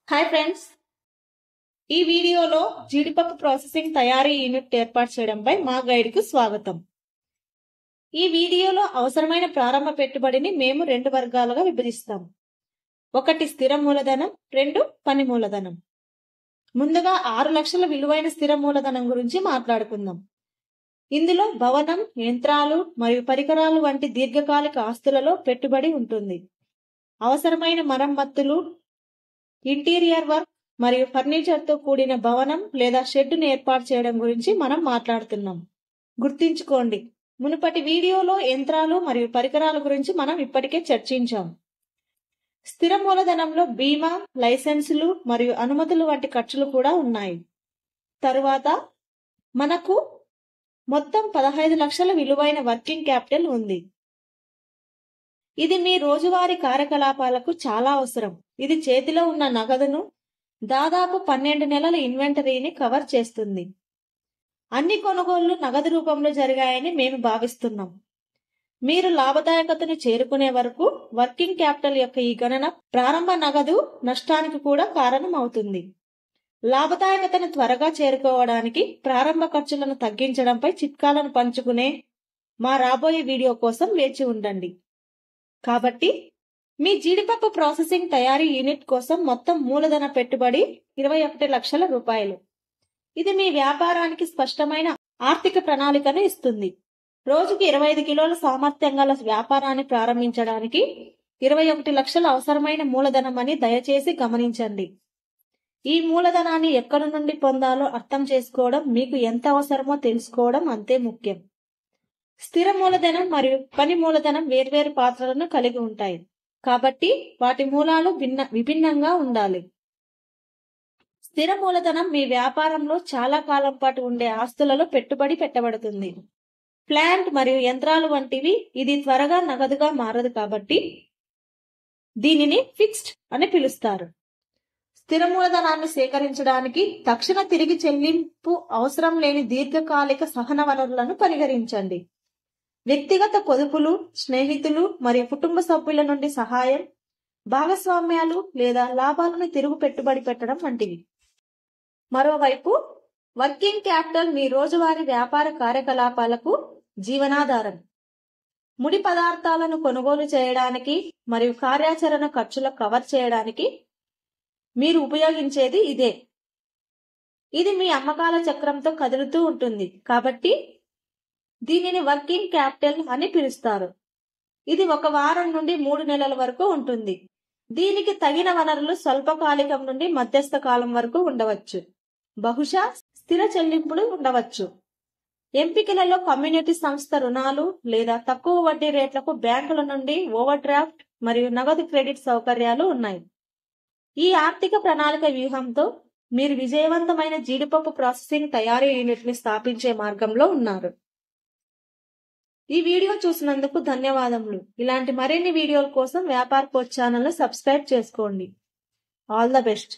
Hi friends, ఈ వీడియోలో జీడిపప్పు ప్రాసెసింగ్ తయారీ యూనిట్ ఏర్పాటు చేయడంపై మా గైడ్కు స్వాగతం. ఈ వీడియోలో అవసరమైన ప్రారంభ పెట్టుబడిని మేము 2 వర్గాలుగా విభజిస్తాం. 1 స్థిర మూలధనం, 2 పని మూలధనం. ముందుగా 6 లక్షల విలువైన స్థిర మూలధనం గురించి మాట్లాడుకుందాం. ఇందులో భవనం, యంత్రాలు మరియు పరికరాలు వంటి దీర్ఘకాలిక ఆస్తులలో పెట్టుబడి ఉంటుంది. అవసరమైన మరమ్మతులు, ఇంటీరియర్ వర్క్ మరియు ఫర్నిచర్తో కూడిన భవనం లేదా షెడ్డును ఏర్పాటు చేయడం గురించి మనం మాట్లాడుతున్నాం. గుర్తుంచుకోండి, మునుపటి వీడియోలో యంత్రాలు మరియు పరికరాల గురించి మనం ఇప్పటికే చర్చించాం. స్థిర మూలధనంలో బీమా, లైసెన్సులు మరియు అనుమతులు వంటి ఖర్చులు కూడా ఉన్నాయి. తరువాత మనకు మొత్తం 15 లక్షల విలువైన వర్కింగ్ క్యాపిటల్ ఉంది. ఇది మీ రోజువారీ కార్యకలాపాలకు చాలా అవసరం. ఇది చేతిలో ఉన్న నగదును, దాదాపు 12 నెలల ఇన్వెంటరీని కవర్ చేస్తుంది. అన్ని కొనుగోళ్లు నగదు రూపంలో జరిగాయని మేము భావిస్తున్నాం. మీరు లాభదాయకతను చేరుకునే వరకు వర్కింగ్ క్యాపిటల్ యొక్క ఈ గణన ప్రారంభ నగదు నష్టానికి కూడా కారణం అవుతుంది. లాభదాయకతను త్వరగా చేరుకోవడానికి ప్రారంభ ఖర్చులను తగ్గించడంపై చిట్కాలను పంచుకునే మా రాబోయే వీడియో కోసం వేచి ఉండండి. కాబట్టి మీ జీడిపప్పు ప్రాసెసింగ్ తయారీ యూనిట్ కోసం మొత్తం మూలధన పెట్టుబడి 21 లక్షల రూపాయలు. ఇది మీ వ్యాపారానికి స్పష్టమైన ఆర్థిక ప్రణాళికను ఇస్తుంది. రోజుకి 25 కిలోల సామర్థ్యం గల వ్యాపారాన్ని ప్రారంభించడానికి 21 లక్షల అవసరమైన మూలధనం అని దయచేసి గమనించండి. ఈ మూలధనాన్ని ఎక్కడి నుండి పొందాలో అర్థం చేసుకోవడం, మీకు ఎంత అవసరమో తెలుసుకోవడం అంతే ముఖ్యం. స్థిర మూలధనం మరియు పని మూలధనం వేర్వేరు పాత్రలను కలిగి ఉంటాయి, కాబట్టి వాటి మూలాలు విభిన్నంగా ఉండాలి. స్థిర మూలధనం మీ వ్యాపారంలో చాలా కాలం పాటు ఉండే ఆస్తులలో పెట్టుబడి పెట్టబడుతుంది. ప్లాంట్ మరియు యంత్రాలు వంటివి ఇది త్వరగా నగదుగా మారదు, కాబట్టి దీనిని ఫిక్స్డ్ అని పిలుస్తారు. స్థిర మూలధనాన్ని సేకరించడానికి తక్షణ తిరిగి చెల్లింపు అవసరం లేని దీర్ఘకాలిక సహన వనరులను పరిగణించండి. వ్యక్తిగత పొదుపులు, స్నేహితులు మరియు కుటుంబ సభ్యుల నుండి సహాయం, భాగస్వామ్యాలు లేదా లాభాలను తిరుగు పెట్టుబడి పెట్టడం వంటివి. మరోవైపు వర్కింగ్ క్యాపిటల్ మీ రోజువారీ వ్యాపార కార్యకలాపాలకు జీవనాధారం. ముడి పదార్థాలను కొనుగోలు చేయడానికి మరియు కార్యాచరణ ఖర్చులు కవర్ చేయడానికి మీరు ఉపయోగించేది ఇదే. ఇది మీ అమ్మకాల చక్రంతో కదులుతూ ఉంటుంది, కాబట్టి దీనిని వర్కింగ్ క్యాపిటల్ అని పిలుస్తారు. ఇది 1 వారం నుండి 3 నెలల వరకు ఉంటుంది. దీనికి తగిన వనరులు స్వల్పకాలికం నుండి మధ్యస్థ కాలం వరకు ఉండవచ్చు. బహుశా స్థిర చెల్లింపులు ఉండవచ్చు. ఎంపికలలో కమ్యూనిటీ సంస్థ రుణాలు లేదా తక్కువ వడ్డీ రేట్లకు బ్యాంకుల నుండి ఓవర్ డ్రాఫ్ట్ మరియు నగదు క్రెడిట్ సౌకర్యాలు ఉన్నాయి. ఈ ఆర్థిక ప్రణాళిక వ్యూహంతో మీరు విజయవంతమైన జీడిపప్పు ప్రాసెసింగ్ తయారీ యూనిట్ ని స్థాపించే మార్గంలో ఉన్నారు. ఈ వీడియో చూసినందుకు ధన్యవాదములు. ఇలాంటి మరిన్ని వీడియోల కోసం వ్యాపార్ కోచ్ ఛానల్ ను సబ్స్క్రైబ్ చేసుకోండి. All the best.